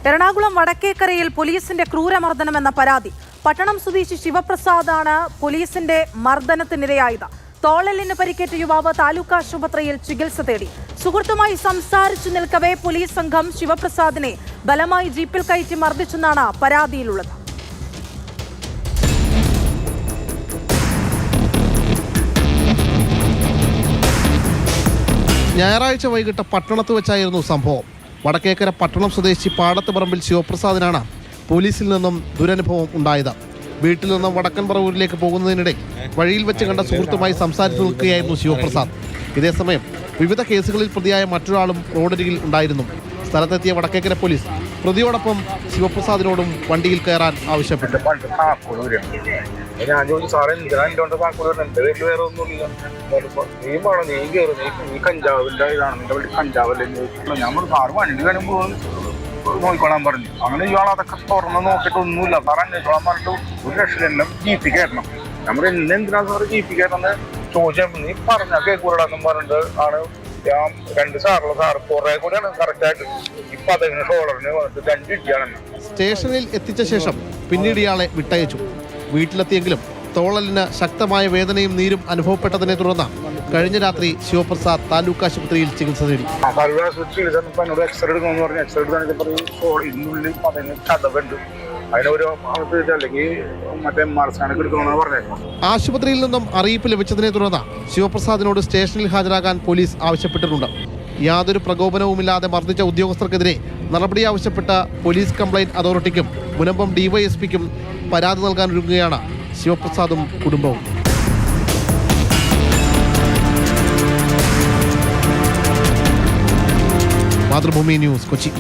എറണാകുളം വടക്കേക്കരയിൽ പോലീസിന്റെ ക്രൂരമർദ്ദനമെന്ന പരാതി. പട്ടണം സ്വദേശി ശിവപ്രസാദാണ് പോലീസിന്റെ മർദ്ദനത്തിനിരയായത്. തോളലിന് പരിക്കേറ്റ യുവാവ് താലൂക്ക് ആശുപത്രിയിൽ ചികിത്സ തേടി. സുഹൃത്തുമായി സംസാരിച്ചു നിൽക്കവേ പോലീസ് സംഘം ശിവപ്രസാദിനെ ബലമായി ജീപ്പിൽ കയറ്റി മർദ്ദിച്ചെന്നാണ് പരാതിയിലുള്ളത്. ഞായറാഴ്ച വൈകിട്ട് പട്ടണത്ത് വെച്ചായിരുന്നു സംഭവം. വടക്കേക്കര പട്ടണം സ്വദേശി പാടത്ത് പറമ്പിൽ ശിവപ്രസാദിനാണ് പോലീസിൽ നിന്നും ദുരനുഭവം ഉണ്ടായത്. വീട്ടിൽ നിന്നും വടക്കൻ പറവൂരിലേക്ക് പോകുന്നതിനിടെ വഴിയിൽ വെച്ച് കണ്ട സുഹൃത്തുമായി സംസാരിച്ചു നിൽക്കുകയായിരുന്നു ശിവപ്രസാദ്. ഇതേസമയം വിവിധ കേസുകളിൽ പ്രതിയായ മറ്റൊരാളും റോഡരികിൽ ഉണ്ടായിരുന്നു. സ്ഥലത്തെത്തിയ വടക്കേക്കര പോലീസ് പ്രതിയോടൊപ്പം ശിവപ്രസാദിനോടും വണ്ടിയിൽ കയറാൻ ആവശ്യപ്പെട്ടു. ഞാൻ ചോദിച്ചു, സാറേ എന്തിനാണ്ട് താക്കോൽ എന്റെ വീട്ടിൽ വേറെ ഒന്നുമില്ല, നീ വേണം, നീ കയറി, നീ കഞ്ചാവിന്റെ ഇതാണ്, നിന്റെ വീട്ടിൽ കഞ്ചാവല്ലേ ചോദിച്ചിട്ടുള്ള. ഞാൻ സാറ് വണ്ടി വരുമ്പോൾ നോക്കിക്കോളാൻ പറഞ്ഞു. അങ്ങനെ ഇയാൾ അതൊക്കെ തുറന്ന് നോക്കിയിട്ട് ഒന്നുമില്ല, സാർ അന്വേഷിച്ചോളാൻ പറഞ്ഞിട്ട് ഒരു ലക്ഷം ജീപ്പി കയറണം. നമ്മൾ എന്തിനാ സാറ് ജീപ്പി കയറണമെന്ന് ചോദിച്ചപ്പോൾ നീ പറഞ്ഞാൽ കേൾക്കൂടാന്നും പറഞ്ഞിട്ട് ആണ് ഞാൻ രണ്ട് സാറുള്ള സാറ് കുറെ കൂടെയാണ് കറക്റ്റായിട്ട് ഇപ്പൊ അതിന് ഷോളറിന് വന്നിട്ട് 2 ഇടിയാണ്. സ്റ്റേഷനിൽ എത്തിച്ച ശേഷം പിന്നീട് ഇയാളെ വിട്ടയച്ചു. വീട്ടിലെത്തിയെങ്കിലും തോളലിന് ശക്തമായ വേദനയും നീരും അനുഭവപ്പെട്ടതിനെ തുടർന്ന് കഴിഞ്ഞ രാത്രി ശിവപ്രസാദ് താലൂക്ക് ആശുപത്രിയിൽ ചികിത്സ തേടി. എന്നോട് എക്സ്റേ എടുക്കണമെന്ന് പറഞ്ഞു. എക്സ്റേ എടുക്കാൻ ഇതിനുള്ളിൽ 15 ചതവുണ്ട്, അതിനൊരു അല്ലെങ്കിൽ മറ്റേ മറസ്കാനൊക്കെ എടുക്കണമെന്ന് പറഞ്ഞേക്കും. ആശുപത്രിയിൽ നിന്നും അറിയിപ്പ് ലഭിച്ചതിനെ തുടർന്ന് ശിവപ്രസാദിനോട് സ്റ്റേഷനിൽ ഹാജരാകാൻ പോലീസ് ആവശ്യപ്പെട്ടിട്ടുണ്ട്. യാതൊരു പ്രകോപനവുമില്ലാതെ മർദ്ദിച്ച ഉദ്യോഗസ്ഥർക്കെതിരെ നടപടി ആവശ്യപ്പെട്ട പോലീസ് കംപ്ലയിന്റ് അതോറിറ്റിക്കും മുനമ്പം ഡിവൈഎസ്പിക്കും പരാതി നൽകാനൊരുങ്ങുകയാണ് ശിവപ്രസാദും കുടുംബവും. മാതൃഭൂമി ന്യൂസ്, കൊച്ചി.